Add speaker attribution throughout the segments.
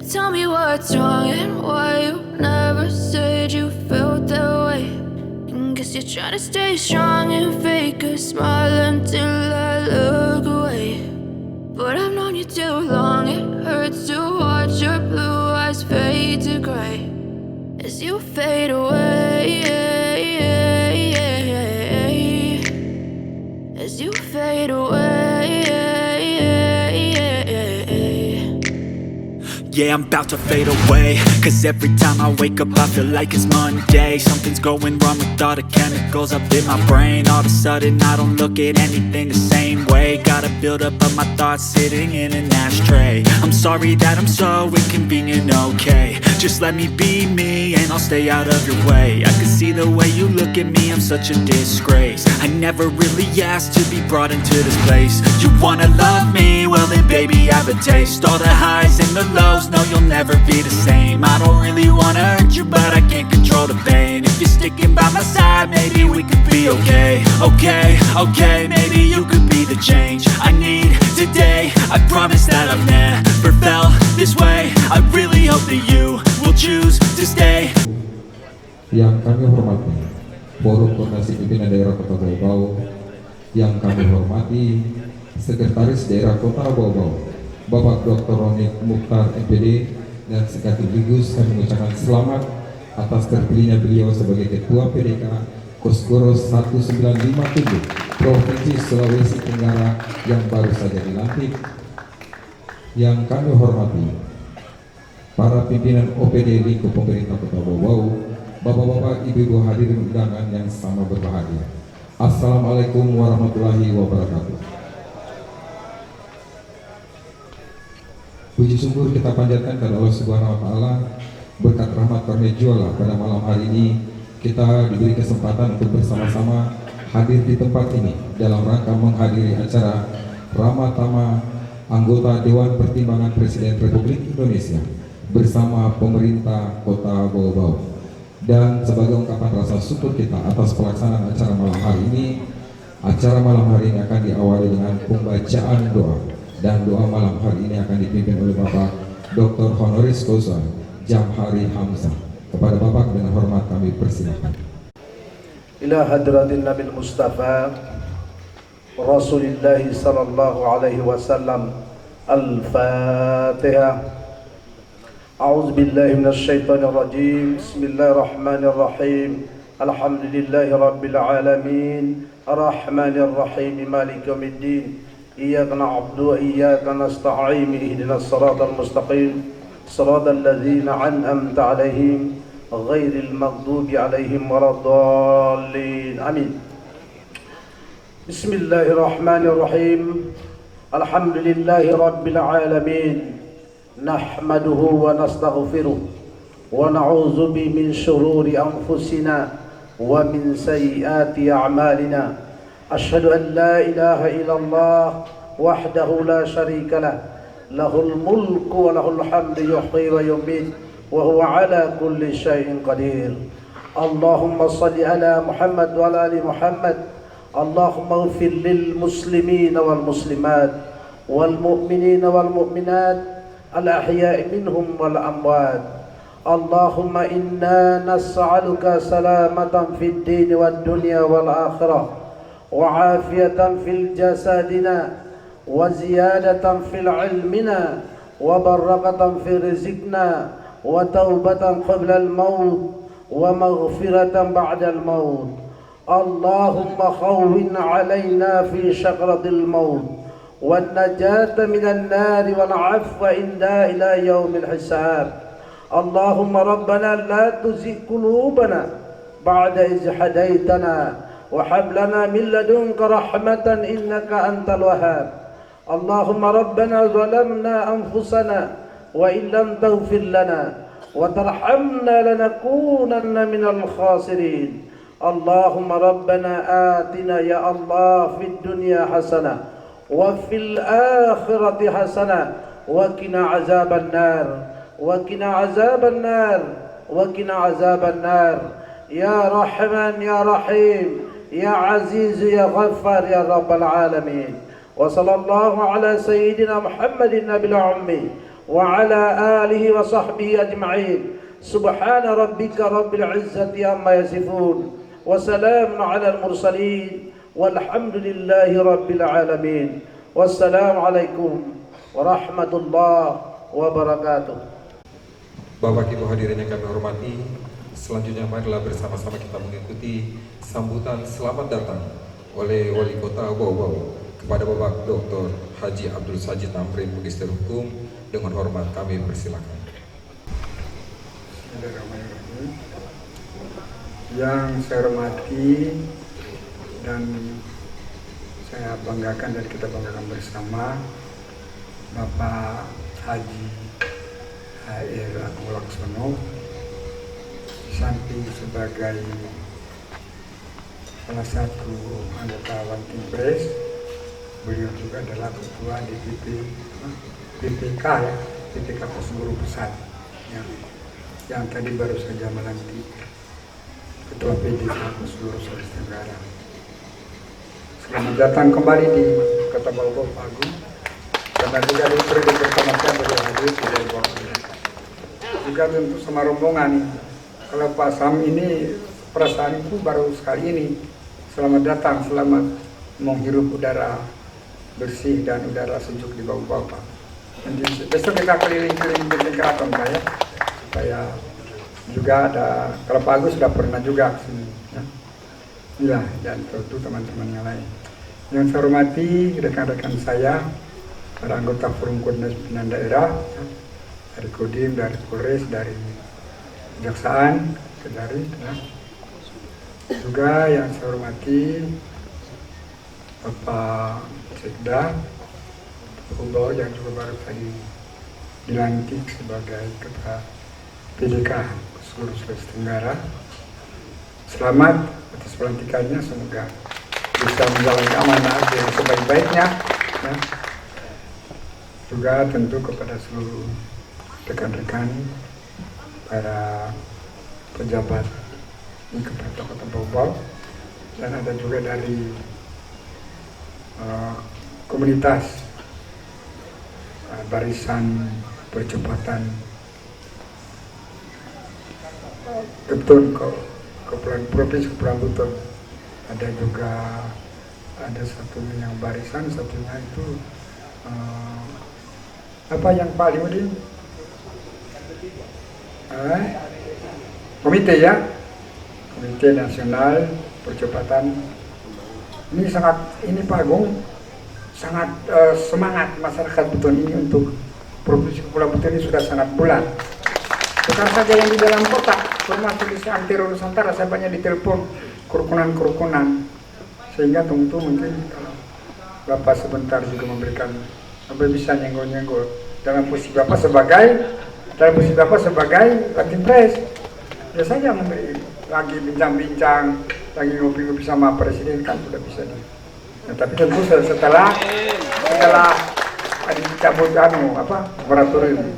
Speaker 1: tell me what's wrong and why you never said you felt that way. And guess you're trying to stay strong and fake a smile until I look away. But I've known you too long, it hurts to watch your blue eyes fade to gray as you fade away, as you fade away.
Speaker 2: Yeah, I'm about to fade away, cause every time I wake up I feel like it's Monday. Something's going wrong with all the chemicals up in my brain. All of a sudden I don't look at anything the same way. Got a buildup of my thoughts sitting in an ashtray. I'm sorry that I'm so inconvenient, okay. Just let me be me and I'll stay out of your way. I can see the way you look at me, I'm such a disgrace. I never really asked to be brought into this place. You wanna love me? Well then baby have a taste. All the highs and the lows, no you'll never be the same. I don't really wanna hurt you but I can't control the pain. If you're sticking by my side maybe we could be okay. Okay, maybe you could be the change I need today. I promise that I've never felt this way. I really hope that you will choose to stay.
Speaker 3: Yang kami hormati Forum Koordinasi Pimpinan Daerah Kota Bau-Bau, yang kami hormati Sekretaris Daerah Kota Bau-Bau Bapak Dr. Roni Mukhtar MPD, dan sekaligus kami mengucapkan selamat atas terpilihnya beliau sebagai Ketua PDK Koskoro 1957 Provinsi Sulawesi Tenggara yang baru saja dilantik. Yang kami hormati para pimpinan OPD lingkup pemerintah Kota Bau-Bau, Bapak-bapak, Ibu-ibu hadirin undangan yang sama berbahagia. Assalamualaikum warahmatullahi wabarakatuh. Puji syukur kita panjatkan kepada Allah Subhanahu wa taala, berkat rahmat karunia pada malam hari ini kita diberi kesempatan untuk bersama-sama hadir di tempat ini dalam rangka menghadiri acara Ramatama anggota Dewan Pertimbangan Presiden Republik Indonesia bersama pemerintah Kota Bau-Bau. Dan sebagai ungkapan rasa syukur kita atas pelaksanaan acara malam hari ini, acara malam hari ini akan diawali dengan pembacaan doa. Dan doa malam hari ini akan dipimpin oleh Bapak Dr. Honoris Causa Jamhari Hamzah. Kepada Bapak dengan hormat kami persilakan.
Speaker 4: Ila hadratin Nabil Mustafa Rasulullah sallallahu alaihi wasallam. Al-Fatihah. A'udzu billahi minasy syaithanir rajim. Bismillahirrahmanirrahim. Alhamdulillahi rabbil alamin. Arrahmanir rahim. Maliki yaumiddin. إياك نعبد وإياك نستعين اهدنا الصراط المستقيم صراط الذين أنعمت عليهم غير المغضوب عليهم ولا الضالين آمين. بسم الله الرحمن الرحيم. الحمد لله رب العالمين نحمده ونستغفره ونعوذ به من شرور أنفسنا ومن سيئات أعمالنا. أشهد أن لا إله إلا الله وحده لا شريك له له الملك وله الحمد يحيي ويميت وهو على كل شيء قدير. اللهم صل على محمد وعلى آل محمد. اللهم اغفر للمسلمين والمسلمات والمؤمنين والمؤمنات الأحياء منهم والأموات. اللهم إنا نسألك سلامة في الدين والدنيا والآخرة وعافية في جسدنا وزيادة في علمنا وبركة في رزقنا وتوبة قبل الموت ومغفرة بعد الموت. اللهم خون علينا في شقرة الموت والنجاة من النار والعفو إلى يوم الحساب. اللهم ربنا لا تزغ قلوبنا بعد إذ هديتنا وهب لنا من لدنك رحمة إنك أنت الوهاب. اللهم ربنا ظلمنا أنفسنا وإن لم تغفر لنا وترحمنا لنكونن من الخاسرين. اللهم ربنا آتنا يا الله في الدنيا حسنة وفي الآخرة حسنة وقنا عذاب النار وقنا عذاب النار وقنا عذاب النار. يا رحمن يا رحيم يا عزيز يا غفار يا رب العالمين. وصلى الله على سيدنا محمد النبي الأمي وعلى آله وصحبه أجمعين سبحان ربك رب العزة عما يصفون وسلام على المرسلين والحمد لله رب العالمين والسلام عليكم ورحمة الله wabarakatuh.
Speaker 3: Bapak Ibu hadirin yang kami hormati, selanjutnya marilah bersama-sama kita mengikuti sambutan selamat datang oleh Wali Kota Bau-Bau kepada Bapak Dr. Haji Abdul Sajid Tamrin, Magister Hukum. Dengan hormat kami persilakan.
Speaker 5: Yang saya hormati dan saya banggakan dan kita banggakan bersama Bapak Haji H.R. Wulaksono, di samping sebagai salah satu anggota One Team Press, beliau juga adalah ketua DPP PPK ya, PPK Kosgoro Pusat yang tadi baru saja melantik ketua PDK Kosgoro Sulawesi Tenggara. Selamat datang kembali di Kota Bau-Bau Pak Agung, karena juga di periode pertama saya beliau hadir di Bau-Bau. Juga tentu sama rombongan, kalau Pak Sam ini perasaan itu baru sekali ini. Selamat datang, selamat menghirup udara bersih dan udara sejuk di Bau-Bau Pak. Nanti besok kita keliling-keliling di keraton Pak ya, supaya juga ada, kalau Pak Agus sudah pernah juga ke sini ya. Inilah, dan tentu teman-teman yang lain. Yang saya hormati rekan-rekan saya, para anggota Forum Koordinasi Pimpinan Daerah ya, dari Kodim, dari Polres, dari Kejaksaan, dari ya. Juga yang saya hormati Bapak Sekda Bau yang juga baru tadi dilantik sebagai Ketua PDK seluruh Sulawesi Tenggara. Selamat atas pelantikannya, semoga bisa menjalankan amanah yang sebaik-baiknya ya. Juga tentu kepada seluruh rekan-rekan para pejabat di Kota Bau-Bau, dan ada juga dari komunitas barisan percepatan Ketun Kepulauan Provinsi Kepulauan Buton. Ada juga ada satunya yang barisan, satunya itu apa yang Pak Limudin? Komite ya, Komite Nasional Percepatan. Ini sangat, ini Pak Agung sangat semangat masyarakat Buton ini untuk Provinsi Kepulauan Buton ini sudah sangat bulat. Bukan saja yang di dalam kota, termasuk di antero Nusantara, saya banyak ditelepon kerukunan-kerukunan, sehingga tentu mungkin kalau Bapak sebentar juga memberikan, Bapak bisa nyenggol-nyenggol dalam posisi Bapak sebagai One Press, ya saja memberi lagi bincang-bincang, lagi ngopi-ngopi sama Presiden kan sudah bisa di. Nah, tapi tentu setelah dicabut moratorium,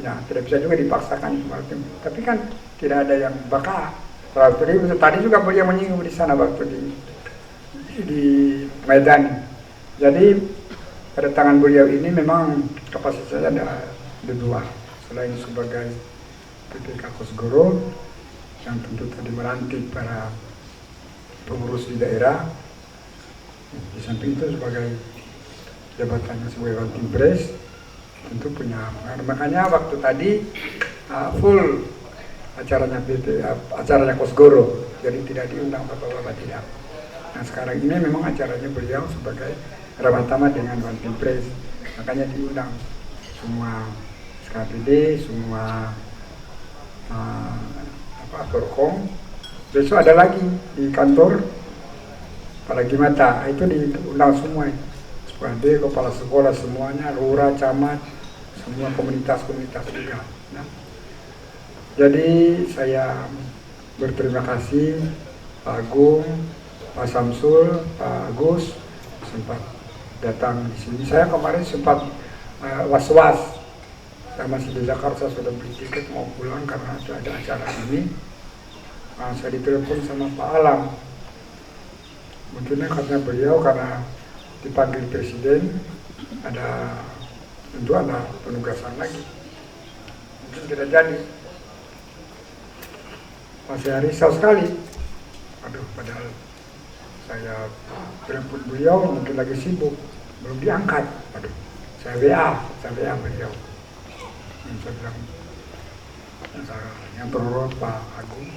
Speaker 5: ya tidak bisa juga dipaksakan moratorium. Tapi kan tidak ada yang bakal moratorium. Tadi juga beliau menyinggung di sana waktu di Medan. Jadi pada tangan beliau ini memang kapasitasnya ada dua, selain sebagai PPK Kosgoro yang tentu tadi melantik para pengurus di daerah. Di samping itu sebagai jabatannya sebagai One Team Press tentu punya, makanya waktu tadi full acaranya Kosgoro, jadi tidak diundang bapak-bapak, tidak. Nah sekarang ini memang acaranya beliau sebagai ramah-tamah dengan One Team Press, makanya diundang semua SKPD, semua Forkom. Besok ada lagi di kantor Paragi Mata, itu diundang semua, SPAD, kepala sekolah semuanya, lurah, camat, semua komunitas-komunitas juga. Nah, jadi saya berterima kasih Pak Agung, Pak Samsul, Pak Agus sempat datang di sini. Saya kemarin sempat was-was, saya masih di Jakarta, sudah beli tiket mau pulang karena ada acara ini. Saya ditelepon sama Pak Alam. Mungkin katanya beliau karena dipanggil Presiden, ada tentu ada penugasan lagi, mungkin tidak jadi. Masih risau sekali. Aduh, padahal saya telepon beliau mungkin lagi sibuk, belum diangkat. Aduh, saya WA beliau. Saya bilang, yang terhormat Pak Agung,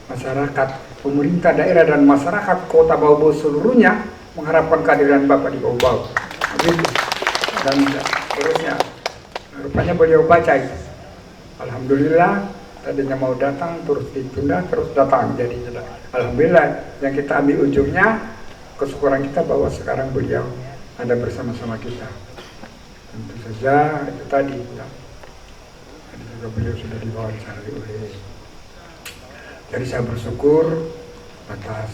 Speaker 5: masyarakat, pemerintah daerah dan masyarakat Kota Bau-Bau seluruhnya mengharapkan kehadiran Bapak di Bau-Bau. Begitu. Dan terusnya, rupanya beliau baca itu. Alhamdulillah, tadinya mau datang, terus ditunda, terus datang. Jadi alhamdulillah, yang kita ambil ujungnya, kesyukuran kita bahwa sekarang beliau ada bersama-sama kita. Tentu saja itu tadi. Ya. Tadi juga beliau sudah diwawancarai oleh. Jadi saya bersyukur atas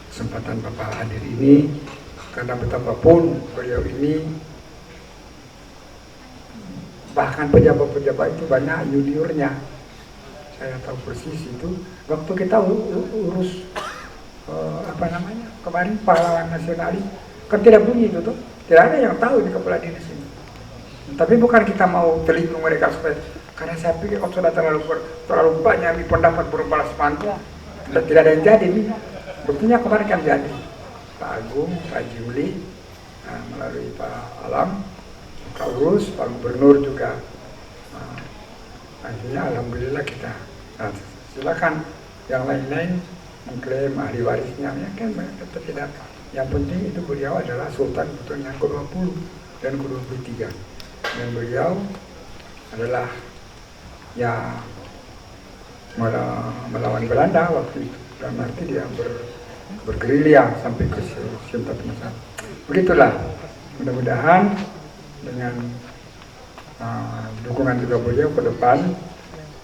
Speaker 5: kesempatan Bapak hadir ini, karena betapapun beliau ini, bahkan pejabat-pejabat itu banyak juniornya. Saya tahu persis itu waktu kita urus kemarin pahlawan nasionalis, kan tidak bunyi itu tuh, tidak ada yang tahu di kepala dinas ini. Tapi bukan kita mau telikung mereka supaya, karena saya pikir kalau sudah terlalu banyak pendapat berbalas pantun, tidak ada yang jadi nih. Buktinya kemarin kan jadi Pak Agung, Pak Jimli, melalui Pak Alam, Pak Urus, Pak Gubernur juga. Akhirnya alhamdulillah kita. Nah, silakan yang lain-lain mengklaim ahli warisnya, ya kan tetap tidak. Yang penting itu beliau adalah Sultan Buton yang ke-20 dan ke-23, dan beliau adalah ya melawan Belanda waktu itu, dan nanti dia bergerilya sampai ke Sinta Penasaran. Begitulah, mudah-mudahan dengan dukungan juga beliau ke depan,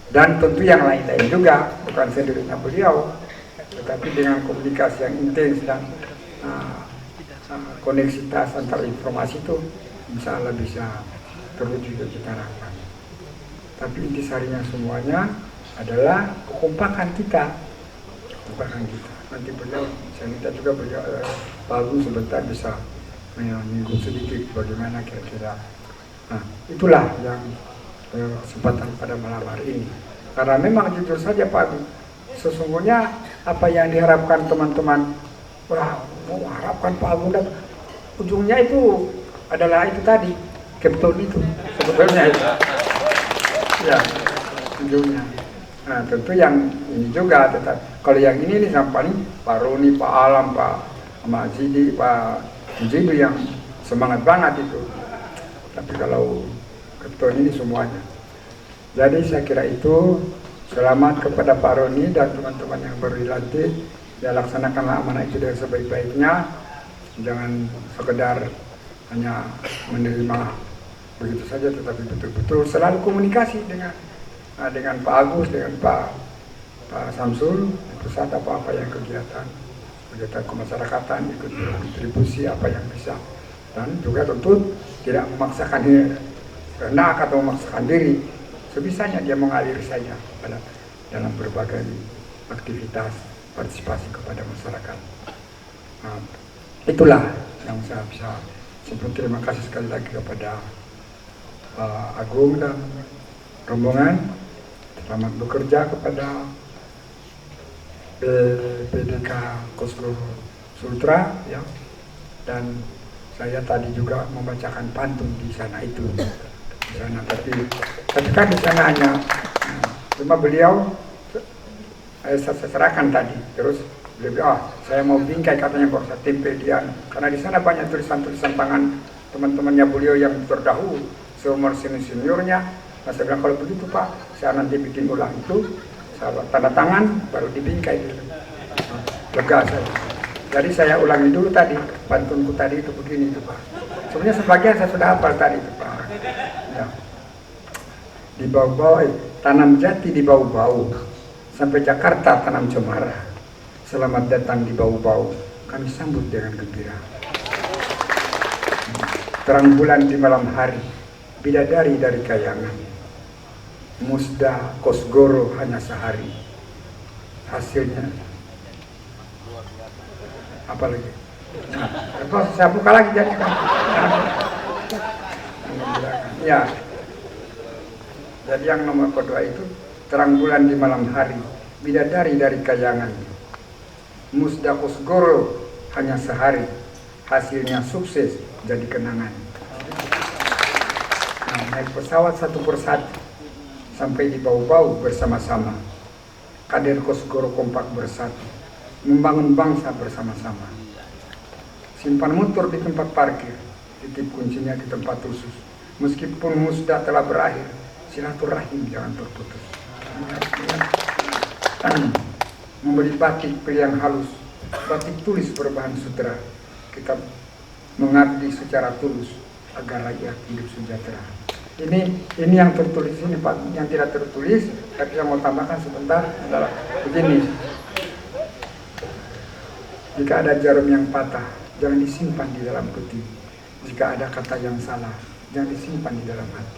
Speaker 5: dan tentu yang lain-lain juga, bukan sendirinya beliau, tetapi dengan komunikasi yang intens dan koneksitas antar informasi itu insya Allah bisa terwujud yang kita harapkan. Tapi intisarinya semuanya adalah kekompakan kita. Nanti beliau, saya minta juga beliau Pak Agung sebentar bisa menyinggung sedikit bagaimana kira-kira. Nah, itulah yang kesempatan pada malam hari ini. Karena memang jujur saja Pak Agung, sesungguhnya apa yang diharapkan teman-teman, wah, mau harapkan Pak Agung, dan ujungnya itu adalah itu tadi, Kepton itu sebetulnya itu. Ya, ujungnya. Nah, tentu yang ini juga, tetap kalau yang ini nih yang paling Pak Roni, Pak Alam, Pak Mazidi, Pak Mujidu yang semangat banget itu. Tapi kalau Kepton ini semuanya. Jadi saya kira itu, selamat kepada Pak Roni dan teman-teman yang baru dilantik. Ya, laksanakanlah amanah itu dengan sebaik-baiknya. Jangan sekedar hanya menerima begitu saja, tetapi betul-betul selalu komunikasi dengan Pak Agus, dengan Pak Samsul, pusat apa-apa yang kegiatan kemasyarakatan, ikut kontribusi apa yang bisa, dan juga tentu tidak memaksakan hendak atau memaksakan diri, sebisanya dia mengalir saja dalam berbagai aktivitas partisipasi kepada masyarakat. Nah, itulah yang saya bisa sebut. Terima kasih sekali lagi kepada Pak Agung dan rombongan. Selamat bekerja kepada PDK Koslo Sultra, ya. Dan saya tadi juga membacakan pantun di sana itu. Di sana, tapi kan di sana hanya cuma beliau saya serahkan tadi. Terus beliau bilang, saya mau bingkai katanya, kok saya tempel dia. Karena di sana banyak tulisan-tulisan tangan teman-temannya beliau yang terdahulu, seumur seniornya. Nah, saya bilang, kalau begitu Pak, saya nanti bikin ulang itu, saya tanda tangan, baru dibingkai dulu. Nah, lega saya. Jadi saya ulangi dulu tadi, pantunku tadi itu begini itu Pak. Sebenarnya sebagian saya sudah hafal tadi itu Pak. Ya. Di Bau-Bau, tanam jati di Bau-Bau, sampai Jakarta tanam cemara. Selamat datang di Bau-Bau, kami sambut dengan gembira. Terang bulan di malam hari, bidadari dari kayangan. Musda Kosgoro hanya sehari. Hasilnya apa lagi? Nah, saya buka lagi jadi. Ya. Jadi yang nomor kedua itu terang bulan di malam hari, bidadari dari kayangan. Musdakus goro hanya sehari, hasilnya sukses jadi kenangan. Nah, naik pesawat satu persatu sampai di bau-bau bersama-sama. Kader Kosgoro kompak bersatu, membangun bangsa bersama-sama. Simpan motor di tempat parkir, titip kuncinya di tempat khusus. Meskipun musda telah berakhir, silaturahim jangan terputus. Membeli batik pilihan halus, batik tulis berbahan sutra. Kita mengabdi secara tulus agar rakyat hidup sejahtera. Ini yang tertulis ini Pak, yang tidak tertulis, tapi saya mau tambahkan sebentar adalah begini. Jika ada jarum yang patah, jangan disimpan di dalam peti. Jika ada kata yang salah, jangan disimpan di dalam hati.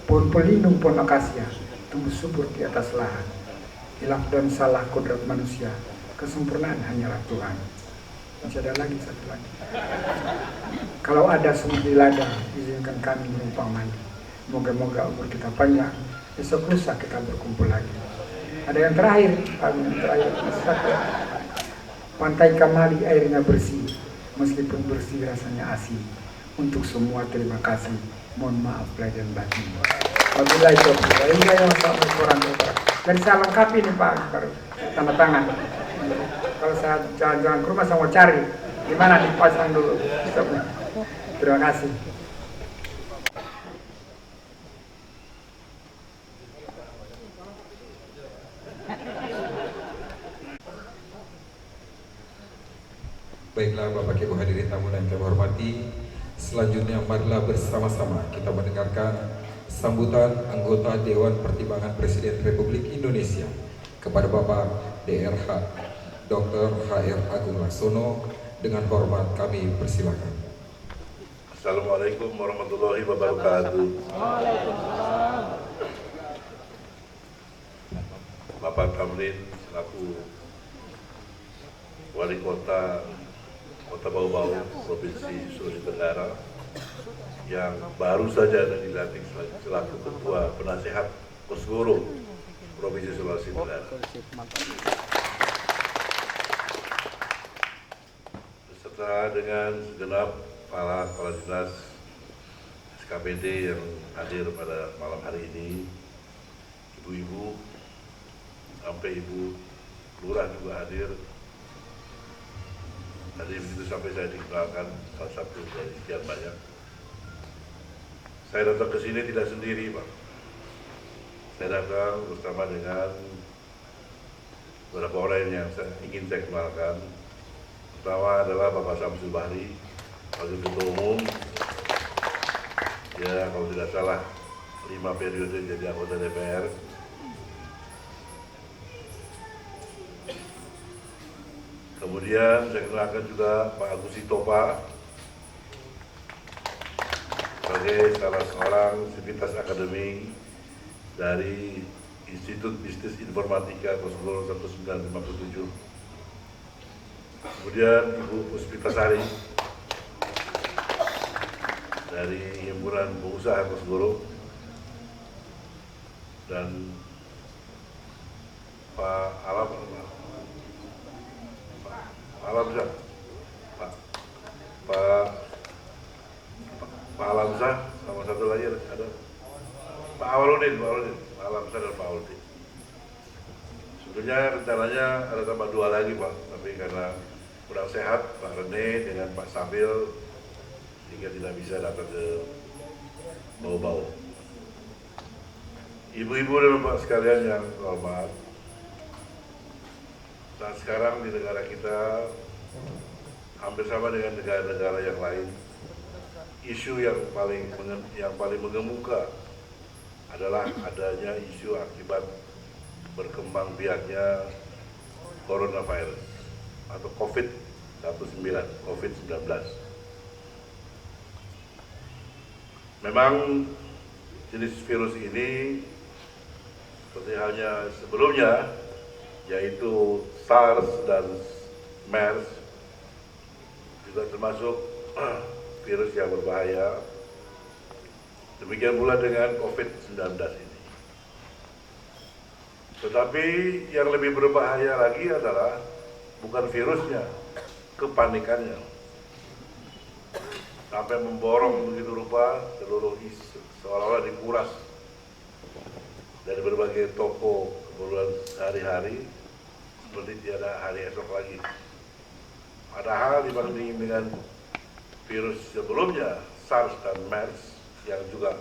Speaker 5: Pohon pelindung, pohon akasia, tumbuh subur di atas lahan. Hilaf dan salah kodrat manusia, kesempurnaan hanyalah Tuhan. Masih ada lagi satu lagi. Kalau ada semut di ladang, izinkan kami menumpang mandi. Moga-moga umur kita panjang, besok lusa kita berkumpul lagi. Ada yang terakhir, Pantai Kamali airnya bersih, meskipun bersih rasanya asin. Untuk semua terima kasih, mohon maaf lahir dan batin. Wabillahi taufiq wal hidayah. Dan saya lengkapi nih Pak, tanda tangan. Kalau saya jalan-jalan ke rumah saya mau cari, di mana dipasang dulu. Terima kasih.
Speaker 3: Baiklah Bapak Ibu hadirin tamu dan kami hormati, selanjutnya marilah bersama-sama kita mendengarkan sambutan anggota Dewan Pertimbangan Presiden Republik Indonesia kepada Bapak DRH Dr. HR Agung Laksono. Dengan hormat kami persilakan.
Speaker 6: Assalamualaikum warahmatullahi wabarakatuh. Bapak Kamlin selaku Wali Kota Bau-Bau Provinsi Sulawesi Tenggara yang baru saja dilantik selaku Ketua Penasehat Kosgoro Provinsi Sulawesi Tenggara. Beserta dengan segenap para dinas SKPD yang hadir pada malam hari ini, ibu-ibu sampai ibu lurah juga hadir. Tadi begitu sampai saya dikenalkan salah satu dari sekian banyak. Saya datang ke sini tidak sendiri, Pak. Saya datang bersama dengan beberapa orang yang ingin saya kenalkan. Pertama adalah Bapak Samsul Bahri, Wakil Ketua Umum. Ya, kalau tidak salah 5 periode jadi anggota DPR. Kemudian saya kenalkan juga Pak Agus Sitopa sebagai salah seorang sivitas akademik dari Institut Bisnis Informatika Kosgoro 1957. Kemudian Ibu Puspitasari dari Himpunan Pengusaha Kosgoro dan Pak Alamzah, Pak Alamzah, sama satu lagi ada Pak Awaludin, Pak Alamzah dan Pak Awaludin. Sebetulnya rencananya ada tambah 2 lagi Pak, tapi karena kurang sehat Pak Rene dengan Pak Sambil sehingga tidak bisa datang ke Bau-Bau. Ibu-ibu dan Bapak sekalian yang hormat, saat sekarang di negara kita hampir sama dengan negara-negara yang lain, isu yang paling mengemuka adalah adanya isu akibat berkembang biaknya coronavirus atau COVID-19. Memang jenis virus ini seperti halnya sebelumnya, yaitu SARS dan MERS, juga termasuk virus yang berbahaya Demikian pula dengan COVID-19 ini. Tetapi yang lebih berbahaya lagi adalah bukan virusnya, kepanikannya. Sampai memborong begitu rupa seluruh isu, seolah-olah dikuras dari berbagai toko keperluan sehari-hari seperti tiada hari esok lagi. Padahal dibanding dengan virus sebelumnya, SARS dan MERS yang juga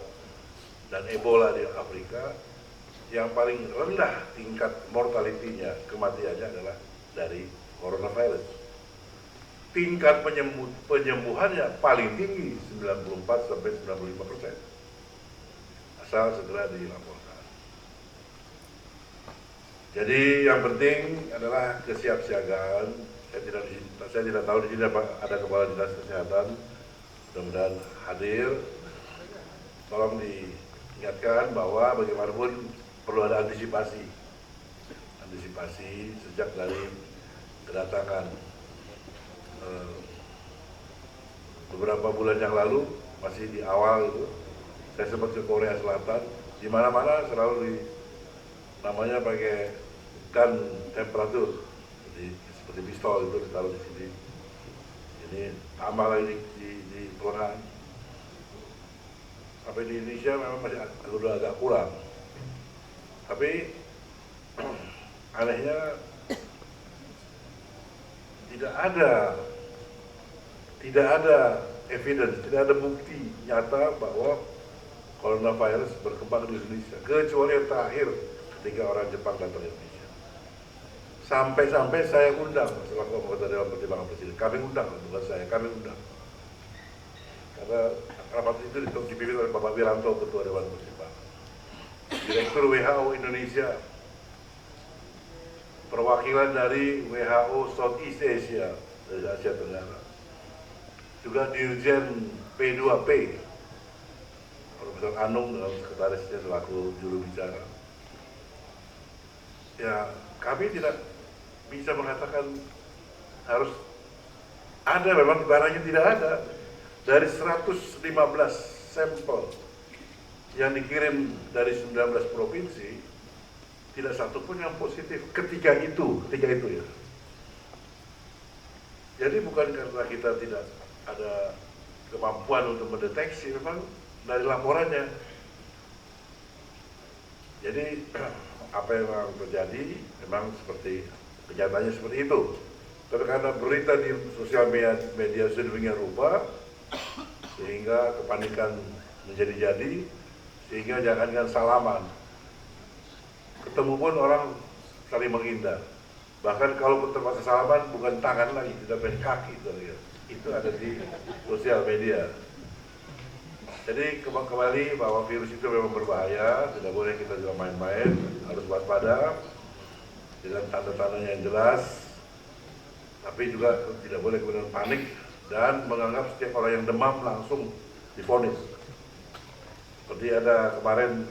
Speaker 6: dan Ebola di Afrika, yang paling rendah tingkat mortalitinya, kematiannya adalah dari coronavirus. Tingkat penyembuhannya paling tinggi 94-95%. Asal segera dilaporkan. Jadi yang penting adalah kesiapsiagaan. Saya tidak tahu di sini ada kepala dinas kesehatan, mudah-mudahan hadir. Tolong diingatkan bahwa bagaimanapun perlu ada antisipasi sejak dari kedatangan beberapa bulan yang lalu, masih di awal itu saya sempat ke Korea Selatan, di mana-mana selalu namanya pakai gun temperatur, seperti pistol itu ditaruh di sini. Ini tambah lagi di pelongan. Sampai di Indonesia memang masih agak kurang. Tapi anehnya tidak ada evidence, tidak ada bukti nyata bahwa coronavirus berkembang di Indonesia, kecuali yang terakhir ketika orang Jepang datang ke Indonesia. Sampai-sampai saya undang selaku anggota Dewan Pertimbangan Presiden, kami undang, bukan saya, kami undang. Karena rapat itu dipimpin oleh Bapak Wiranto, Ketua Dewan Pertimbangan, Direktur WHO Indonesia, perwakilan dari WHO Southeast Asia, dari Asia Tenggara, juga Dirjen P2P, Profesor Anung dalam sekretarisnya selaku juru bicara. Ya, kami tidak bisa mengatakan harus ada, memang barangnya tidak ada. Dari 115 sampel yang dikirim dari 19 provinsi, tidak satu pun yang positif ketika itu ya. Jadi bukan karena kita tidak ada kemampuan untuk mendeteksi, memang dari laporannya. Jadi apa yang memang terjadi memang seperti kenyataannya seperti itu. Tapi karena berita di sosial media sedemikian rupa, sehingga kepanikan menjadi-jadi, sehingga jangankan salaman, ketemu pun orang saling menghindar. Bahkan kalau terpaksa salaman, bukan tangan lagi, tidak pakai kaki. Itu ada di sosial media. Jadi kembali bahwa virus itu memang berbahaya, tidak boleh kita juga main-main, harus waspada dengan tanda-tandanya yang jelas, tapi juga tidak boleh kemudian panik dan menganggap setiap orang yang demam langsung divonis. Seperti ada kemarin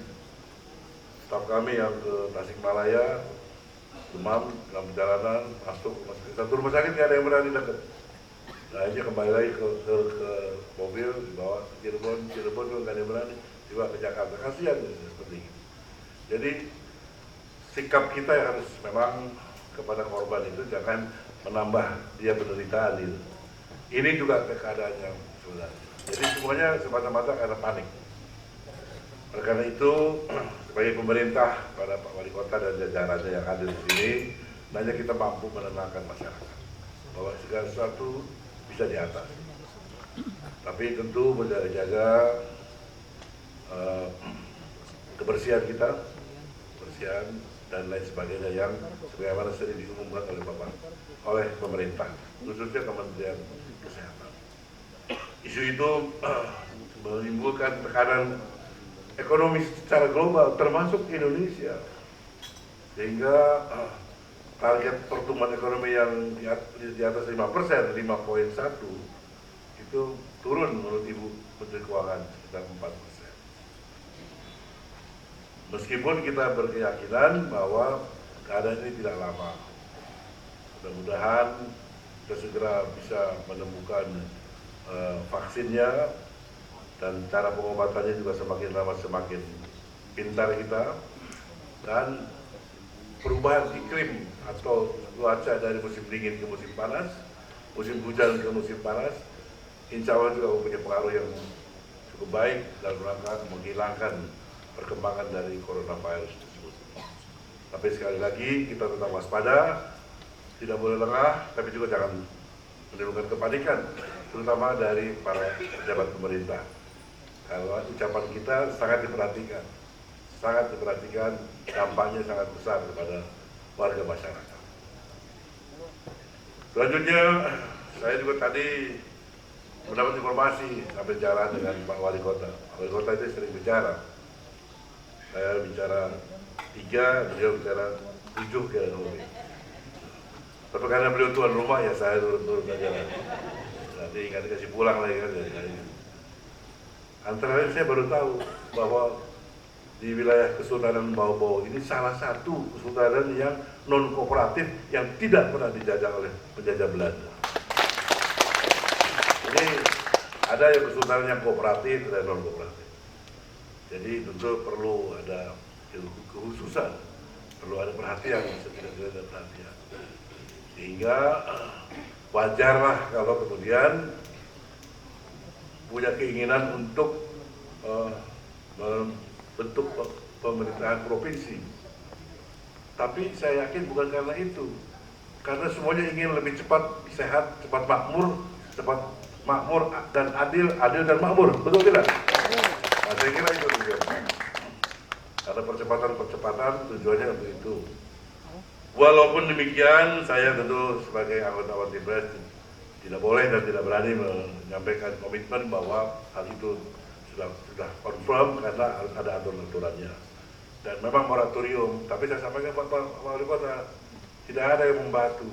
Speaker 6: staf kami yang ke Tasikmalaya, demam dalam perjalanan masuk satu rumah sakit, nggak ada yang berani dekat. Nah, akhirnya kembali lagi ke mobil, dibawa ke Cirebon juga nggak ada yang berani, dibawa ke Jakarta. Kasihan seperti itu. Jadi sikap kita yang harus memang kepada korban itu jangan menambah dia penderitaan itu. Ini juga keadaannya sebenarnya. Jadi semuanya semata-mata karena panik. Oleh karena itu, sebagai pemerintah, pada Pak Wali Kota dan jajarannya yang hadir di sini, hanya kita mampu menenangkan masyarakat bahwa segala sesuatu bisa diatasi. Tapi tentu menjaga kebersihan kita, kebersihan dan lain sebagainya yang sebagaimana sering diumumkan oleh pemerintah, khususnya Kementerian Kesehatan. Isu itu menimbulkan tekanan ekonomi secara global, termasuk Indonesia, sehingga target pertumbuhan ekonomi yang di atas 5%, 5,1 itu turun menurut Ibu Menteri Keuangan sekitar 4%. Meskipun kita berkeyakinan bahwa keadaan ini tidak lama, mudah-mudahan kita segera bisa menemukan vaksinnya dan cara pengobatannya juga semakin lama semakin pintar kita. Dan perubahan iklim atau cuaca dari musim dingin ke musim panas, musim hujan ke musim panas, insya Allah juga mempunyai pengaruh yang cukup baik dalam rangka menghilangkan perkembangan dari coronavirus tersebut. Tapi sekali lagi kita tetap waspada, tidak boleh lengah, tapi juga jangan menimbulkan kepanikan, terutama dari para pejabat pemerintah. Kalau ucapan kita sangat diperhatikan, dampaknya sangat besar kepada warga masyarakat. Selanjutnya, saya juga tadi mendapat informasi sampai bicara dengan Pak Wali Kota. Pak Wali Kota itu sering bicara. Saya bicara 3, beliau bicara 7 ke Nuri. Tapi karena beliau tuan rumah ya saya turun-turun aja. Nanti ingat dikasih pulang lagi kan. Antara lain saya baru tahu bahwa di wilayah Kesultanan Bau-Bau ini salah satu kesultanan yang non kooperatif yang tidak pernah dijajah oleh penjajah Belanda. Jadi ada yang kesultanan yang kooperatif dan non kooperatif. Jadi tentu perlu ada kekhususan, perlu ada perhatian, setidaknya ada perhatian. Sehingga wajarlah kalau kemudian punya keinginan untuk bentuk pemerintahan provinsi. Tapi saya yakin bukan karena itu. Karena semuanya ingin lebih cepat sehat, cepat makmur dan adil dan makmur. Betul tidak? Nah, saya kira itu tujuannya. Karena percepatan tujuannya untuk itu. Walaupun demikian, saya tentu sebagai anggota Dewan Timpres tidak boleh dan tidak berani menyampaikan komitmen bahwa hal itu sudah confirm karena harus ada aturan-aturannya. Dan memang moratorium, tapi saya sampaikan Pak Wali Kota, tidak ada yang membatu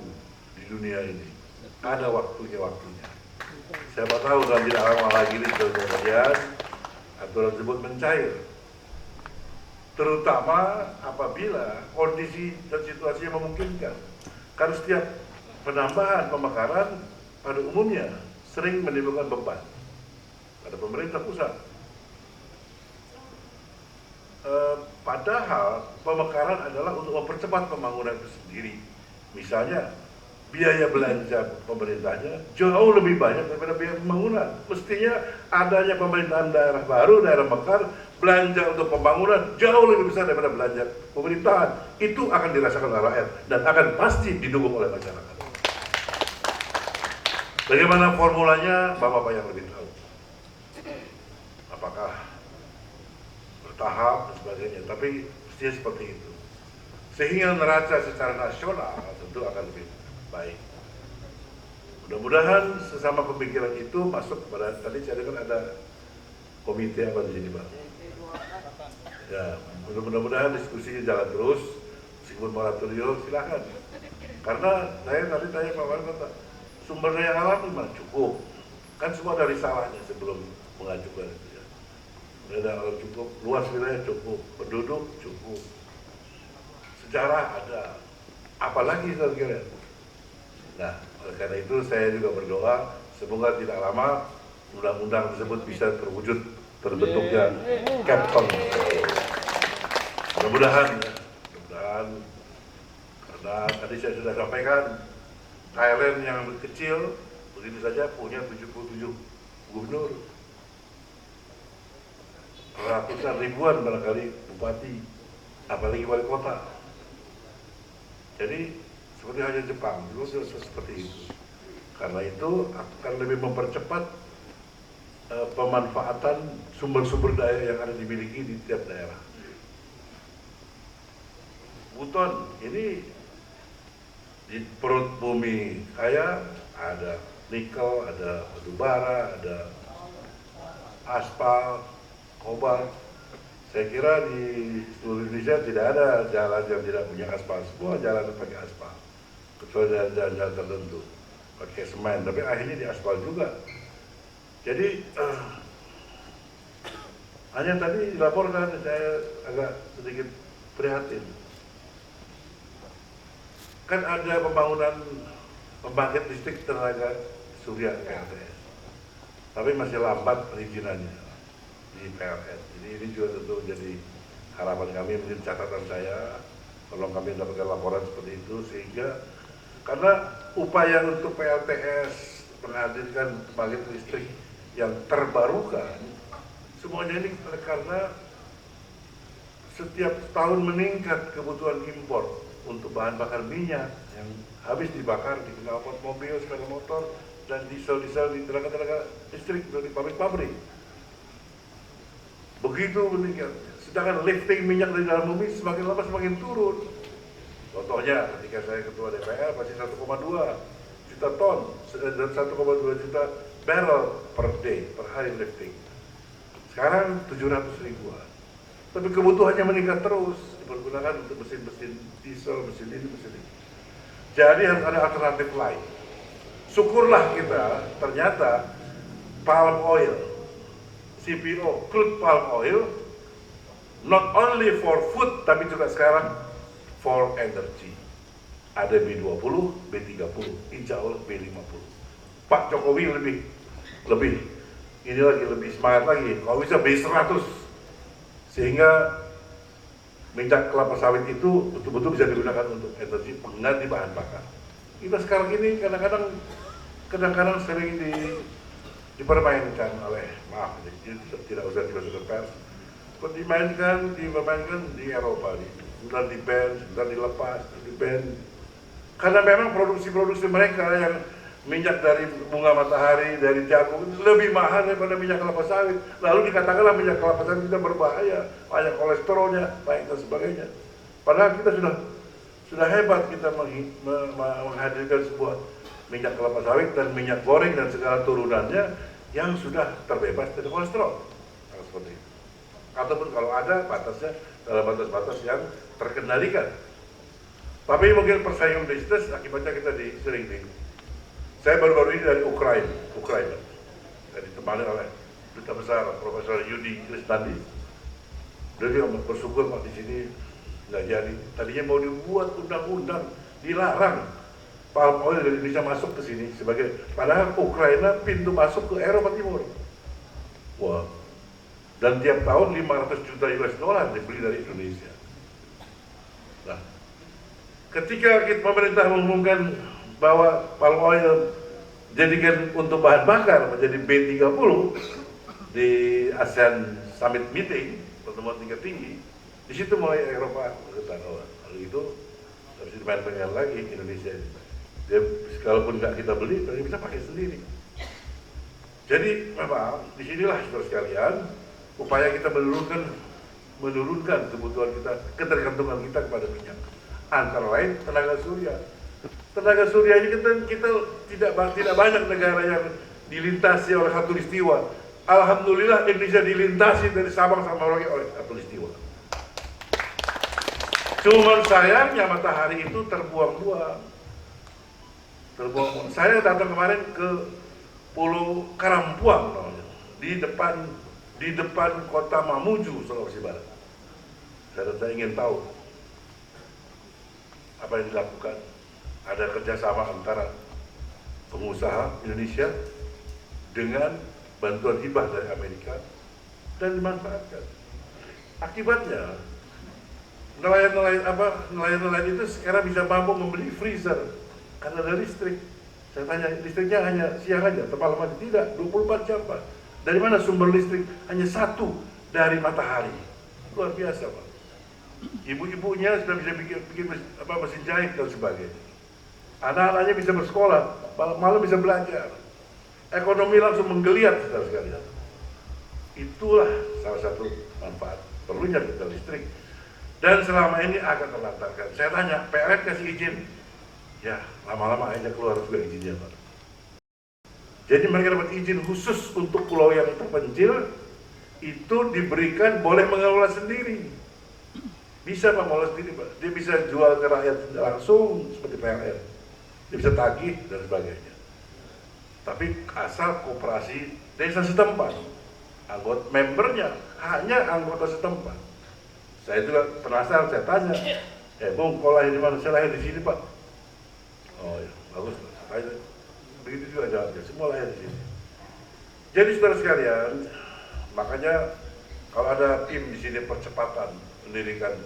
Speaker 6: di dunia ini. Ada waktunya. Siapa tahu dalam tidak lama lagi ini kemudian aturan tersebut mencair. Terutama apabila kondisi dan situasinya memungkinkan. Karena setiap penambahan pemekaran pada umumnya sering menimbulkan beban pada pemerintah pusat. Padahal pemekaran adalah untuk mempercepat pembangunan itu sendiri. Misalnya biaya belanja pemerintahnya jauh lebih banyak daripada biaya pembangunan. Mestinya adanya pemerintahan daerah baru, daerah mekar, belanja untuk pembangunan jauh lebih besar daripada belanja pemerintahan. Itu akan dirasakan oleh rakyat dan akan pasti didukung oleh masyarakat. Bagaimana formulanya, Bapak yang lebih tahu. Apakah bertahap dan sebagainya, tapi mestinya seperti itu. Sehingga neraca secara nasional tentu akan lebih baik. Mudah-mudahan sesama pemikiran itu masuk kepada, tadi saya dengar ada komite apa di sini, Pak? Ya, mudah-mudahan diskusinya jalan terus, meskipun moratorium silakan. Karena saya tadi tanya Pak Wali Kota, sumber daya alam memang cukup, kan semua dari salahnya sebelum mengajukan itu ya. Sumber daya alam cukup, luas wilayah cukup, penduduk cukup, sejarah ada, apalagi kira-kira. Nah, oleh karena itu saya juga berdoa semoga tidak lama undang-undang tersebut bisa terwujud terbentuknya Kepton. Mudah-mudahan ya, karena tadi saya sudah sampaikan Thailand yang kecil begitu saja punya 77 gubernur, ratusan ribuan barangkali bupati, apalagi wali kota. Jadi seperti hanya Jepang, itu seperti itu. Karena itu akan lebih mempercepat pemanfaatan sumber-sumber daya yang ada dimiliki di tiap daerah. Buton, ini di perut bumi kaya ada nikel, ada batu bara, ada aspal, kobalt. Saya kira di seluruh Indonesia tidak ada jalan yang tidak punya aspal. Semua jalan pakai aspal, kecuali jalan-jalan tertentu pakai semen, tapi akhirnya di aspal juga. Jadi hanya tadi dilaporkan, saya agak sedikit prihatin. Kan ada pembangunan pembangkit listrik tenaga surya PLTS, tapi masih lambat perizinannya. di PLN. Jadi ini juga tentu menjadi harapan kami, menjadi catatan saya, kalau kami mendapatkan laporan seperti itu, sehingga karena upaya untuk PLTS menghadirkan pembangkit listrik yang terbarukan, semuanya ini karena setiap tahun meningkat kebutuhan impor untuk bahan bakar minyak yang habis dibakar di knalpot mobil, sepeda motor, dan diesel-diesel di tenaga-tenaga listrik di pabrik-pabrik. Begitu meningkat. Sedangkan lifting minyak dari dalam bumi semakin lama semakin turun. Contohnya ketika saya ketua DPR masih 1,2 juta ton dan 1,2 juta barrel per day, per hari lifting. Sekarang 700 ribuan. Tapi kebutuhannya meningkat terus, dipergunakan untuk mesin-mesin diesel, mesin ini, mesin ini. Jadi harus ada alternatif lain. Syukurlah kita, ternyata palm oil, CPO, crude palm oil, not only for food, tapi juga sekarang for energy. Ada B20, B30, insya Allah B50. Pak Jokowi lebih ini lagi, lebih semangat lagi, kalau bisa B100. Sehingga minyak kelapa sawit itu betul-betul bisa digunakan untuk energi pengganti bahan bakar. Kita sekarang ini kadang-kadang sering dipermainkan oleh, maaf, tidak usah dimasukkan pers, dimainkan di Eropa, sudah di-ban, sudah dilepas, di-ban. Karena memang produksi-produksi mereka yang minyak dari bunga matahari, dari jagung lebih mahal daripada minyak kelapa sawit. Lalu dikatakanlah minyak kelapa sawit kita berbahaya, banyak kolesterolnya, baik dan sebagainya. Padahal kita sudah hebat kita menghadirkan sebuah minyak kelapa sawit dan minyak goreng dan segala turunannya yang sudah terbebas dari kolesterol. Seperti itu. Ataupun kalau ada batasnya dalam batas-batas yang terkendalikan. Tapi mungkin persaingan bisnis akibatnya kita sering Saya baru-baru ini dari Ukraina, dari ditemani oleh Duta Besar Profesor Yudi Krisnandi. Dia bersyukur Pak di sini nggak jadi. Tadinya mau dibuat undang-undang, dilarang palm oil dari Indonesia masuk ke sini sebagai, padahal Ukraina pintu masuk ke Eropa Timur. Wah, dan tiap tahun 500 juta US dollar dibeli dari Indonesia. Nah, ketika pemerintah mengumumkan bahwa palm oil jadikan untuk bahan bakar menjadi B30 di ASEAN Summit Meeting, pertemuan tingkat tinggi, di situ mulai Eropa berkata, kalau itu harus dimainkan lagi Indonesia. Dia, kalaupun nggak kita beli, kita bisa pakai sendiri. Jadi memang disinilah saudara sekalian upaya kita menurunkan kebutuhan kita, ketergantungan kita kepada minyak. Antara lain tenaga surya. Tenaga surya ini kita tidak banyak negara yang dilintasi oleh khatulistiwa. Alhamdulillah Indonesia dilintasi dari Sabang sampai Merauke oleh khatulistiwa. Cuman sayangnya matahari itu terbuang-buang. Saya datang kemarin ke Pulau Karampuang namanya, di depan kota Mamuju, Sulawesi Barat. Saya ingin tahu apa yang dilakukan. Ada kerjasama antara pengusaha Indonesia dengan bantuan hibah dari Amerika dan dimanfaatkan. Akibatnya nelayan-nelayan itu sekarang bisa mampu membeli freezer karena ada listrik. Saya tanya, listriknya hanya siang aja, malam aja? Tidak, 24 jam Pak. Dari mana sumber listrik? Hanya satu, dari matahari. Luar biasa Pak. Ibu-ibunya sudah bisa bikin mesin jahit dan sebagainya. Anak-anaknya bisa bersekolah, malam bisa belajar. Ekonomi langsung menggeliat, saudara sekalian. Itulah salah satu manfaat perlunya kita listrik. Dan selama ini agak terlantarkan. Saya tanya, PLN kasih izin? Ya, lama-lama aja keluar juga izinnya, Pak. Jadi mereka dapat izin khusus untuk pulau yang terpencil, itu diberikan boleh mengelola sendiri. Bisa Pak, mengelola sendiri Pak. Dia bisa jual ke rakyat langsung seperti PLN. Dia bisa tagih dan sebagainya. Tapi asal koperasi desa setempat, anggota membernya hanya anggota setempat. Saya juga penasaran, saya tanya, Bung, kau lahir di mana? Saya lahir di sini Pak. Oh ya, bagus. Begitu juga jawabnya, semua lahir di sini. Jadi saudara sekalian, makanya Kalau ada tim di sini percepatan, pendidikan,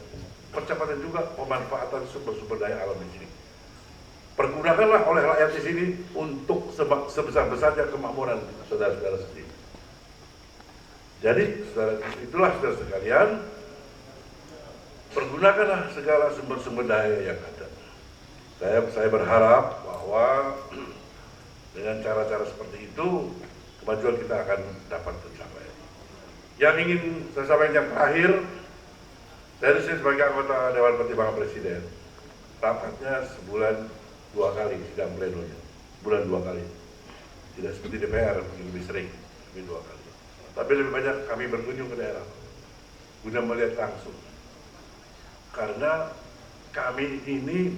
Speaker 6: percepatan juga pemanfaatan sumber-sumber daya alam di sini. Pergunakanlah oleh rakyat di sini untuk sebesar-besarnya kemakmuran saudara-saudara sendiri. Jadi, itulah saudara sekalian, pergunakanlah segala sumber-sumber daya yang ada. Saya berharap bahwa dengan cara-cara seperti itu, kemajuan kita akan dapat tercapai. Yang ingin saya sampaikan yang terakhir, dari saya sebagai anggota Dewan Pertimbangan Presiden, rapatnya sebulan 2 kali sidang plenonya, bulan 2 kali. Tidak seperti DPR, lebih sering, lebih 2 kali. Tapi lebih banyak kami berkunjung ke daerah, guna melihat langsung. Karena kami ini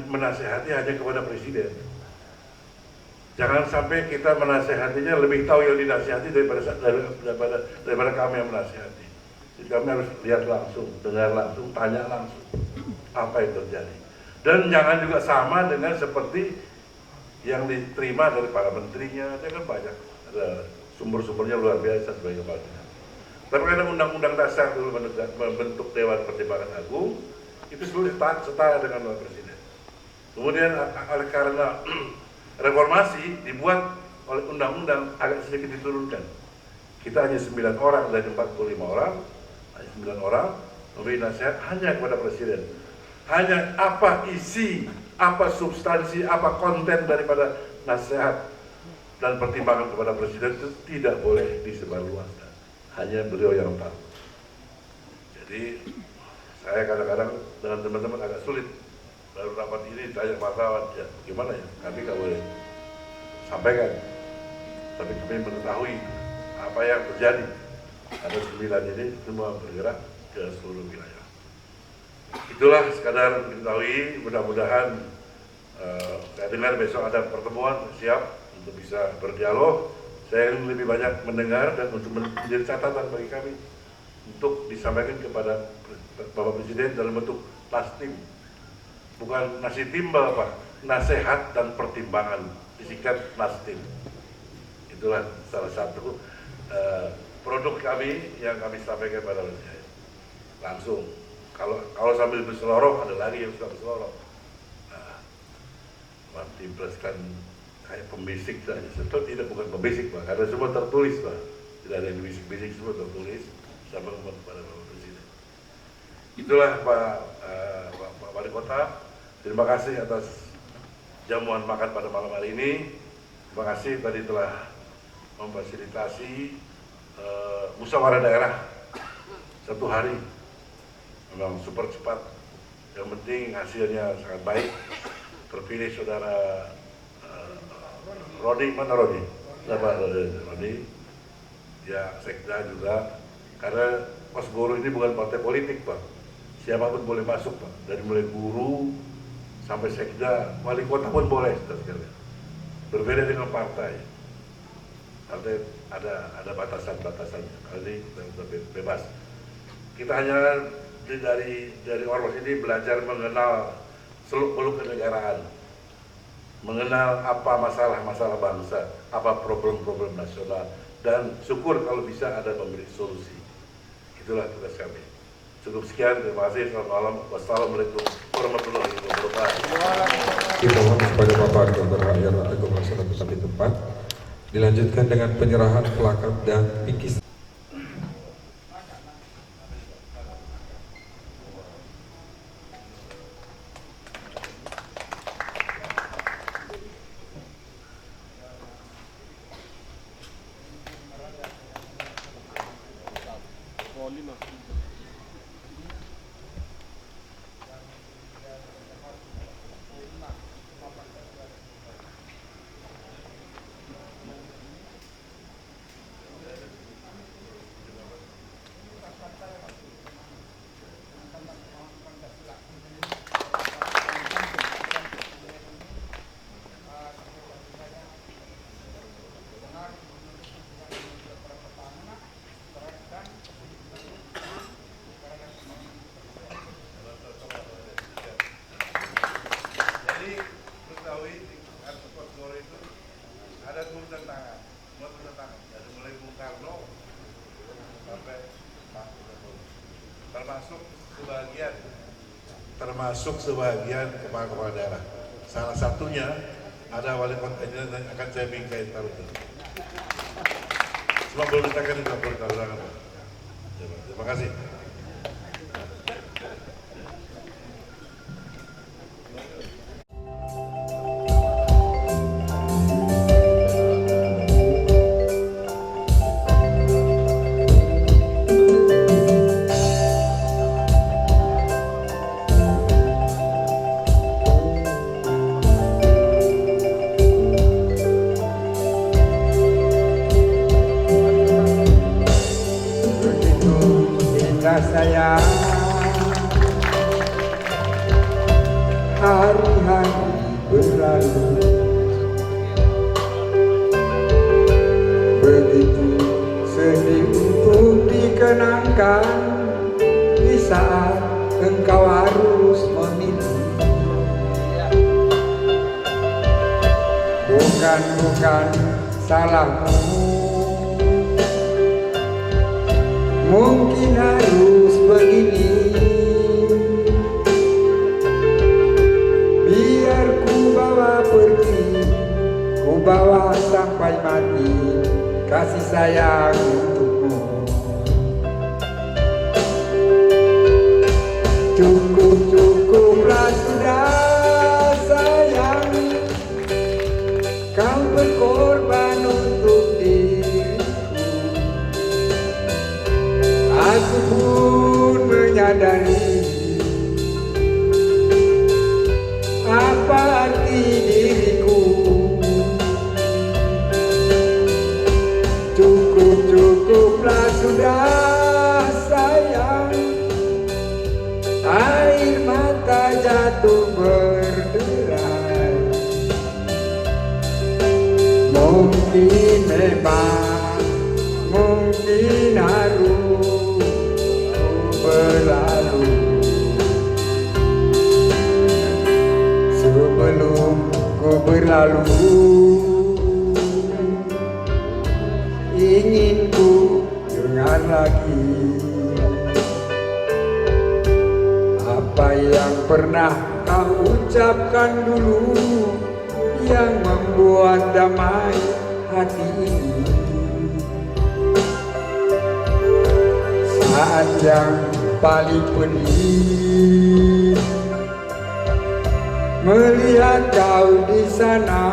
Speaker 6: menasehati hanya kepada Presiden. Jangan sampai kita menasehatinya lebih tahu yang dinasehati daripada kami yang menasehati. Jadi kami harus lihat langsung, dengar langsung, tanya langsung apa yang terjadi. Dan jangan juga sama dengan seperti yang diterima dari para menterinya. Dia kan banyak, ada sumber-sumbernya luar biasa sebagai kepala daerah. Tapi karena Undang-Undang Dasar dulu membentuk Dewan Pertimbangan Agung, itu sulit setara dengan Bapak Presiden. Kemudian karena reformasi dibuat oleh undang-undang agak sedikit diturunkan. Kita hanya 9 orang dari 45 orang, hanya 9 orang memberi nasihat hanya kepada Presiden. Hanya apa isi, apa substansi, apa konten daripada nasihat dan pertimbangan kepada Presiden itu tidak boleh disebarluaskan. Hanya beliau yang tahu. Jadi saya kadang-kadang dengan teman-teman agak sulit. Baru rapat ini tanya wartawan, ya gimana ya? Kami nggak boleh sampaikan. Tapi kami mengetahui apa yang terjadi. Ada 9 ini semua bergerak ke seluruh wilayah. Itulah sekadar diketahui. Mudah-mudahan saya dengar besok ada pertemuan, siap untuk bisa berdialog. Saya ingin lebih banyak mendengar dan untuk menjadi catatan bagi kami untuk disampaikan kepada Bapak Presiden dalam bentuk nastim, bukan nasi timbal, Pak, nasihat dan pertimbangan, disingkat nastim. Itulah salah satu produk kami yang kami sampaikan pada Presiden langsung. Kalau sambil berseloroh, ada lagi yang suka berseloroh. Nah, diperaskan kayak pembisik saja. Sebetulnya tidak, bukan pembisik, Pak, karena semua tertulis, Pak. Tidak ada yang bisik-bisik, semua tertulis sama kepada Bapak Presiden. Itulah Pak Wali Kota. Terima kasih atas jamuan makan pada malam hari ini. Terima kasih tadi telah memfasilitasi musyawarah daerah 1 hari. Memang super cepat. Yang penting hasilnya sangat baik. Terpilih saudara Rodi, mana Rodi? Rodi. Ya, sekda juga. Karena Kosgoro ini bukan partai politik, Pak. Siapapun boleh masuk, Pak. Dari mulai guru sampai sekda, wali kota pun boleh, sekalian. Berbeda dengan partai. Partai ada batasan-batasannya. Kali ini bebas. Kita hanya dari Ormas ini belajar mengenal seluk-beluk kenegaraan, mengenal apa masalah-masalah bangsa, apa problem-problem nasional, dan syukur kalau bisa ada memberi solusi. Itulah tugas kami. Cukup sekian, terima kasih. Selamat malam. Wassalamualaikum warahmatullahi wabarakatuh.
Speaker 3: Kita mohon kepada Bapak Dr. Haryar Agung Laksono tetap di tempat. Dilanjutkan dengan penyerahan plakat dan bingkisan.
Speaker 6: termasuk sebagian kepala daerah. Salah satunya ada wali kota yang akan saya bingkai taruh itu. Sebab belum ditekan juga boleh taruh. Terima kasih.
Speaker 7: Sayang, hari-hari berlalu, begitu sedih untuk dikenangkan di saat engkau harus memilih. Bukan salahmu, mungkin harus begini, biar ku bawa pergi, ku bawa sampai mati kasih sayang untukmu. Cukuplah sudah sayang, kau berkorban untuk aku pun menyadari apa arti diriku. Cukuplah sudah sayang, air mata jatuh berderai. Mungkin memang, mungkin harus berlalu sebelum ku berlalu. Ingin ku dengar lagi apa yang pernah kau ucapkan dulu, yang membuat damai hati ini. Saat yang paling pedih melihat kau di sana,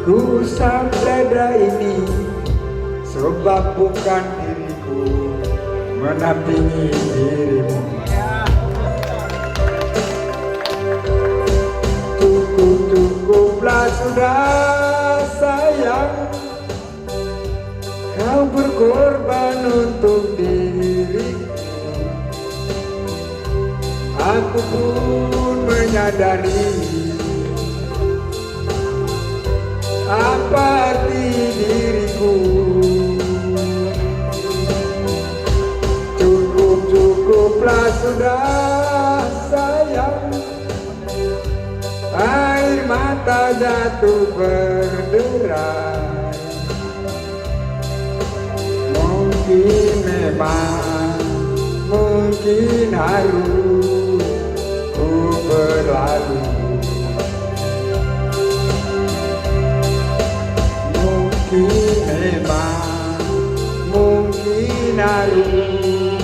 Speaker 7: ku usap dada ini sebab bukan diriku menampingi dirimu. Cukuplah sudah sayang, kau berkorban untuk diriku. Aku pun menyadari apa arti diriku. Cukuplah sudah sayang, air mata jatuh berderai. Mungkin memang, mungkin harus ku berlalu. Mungkin memang, mungkin harus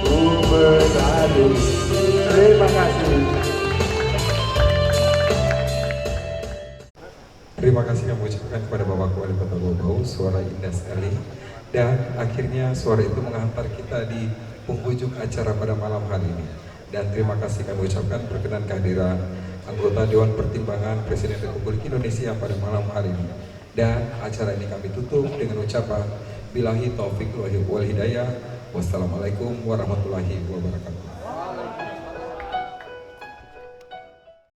Speaker 7: ku berlalu. Terima kasih.
Speaker 3: Terima kasih kami ucapkan kepada Bapak Wali Kota Bau-Bau, suara indah sekali. Dan akhirnya suara itu menghantar kita di penghujung acara pada malam hari ini. Dan terima kasih kami ucapkan berkenan kehadiran anggota Dewan Pertimbangan Presiden Republik Indonesia pada malam hari ini. Dan acara ini kami tutup dengan ucapan billahi taufiq wal hidayah. Wassalamualaikum warahmatullahi wabarakatuh.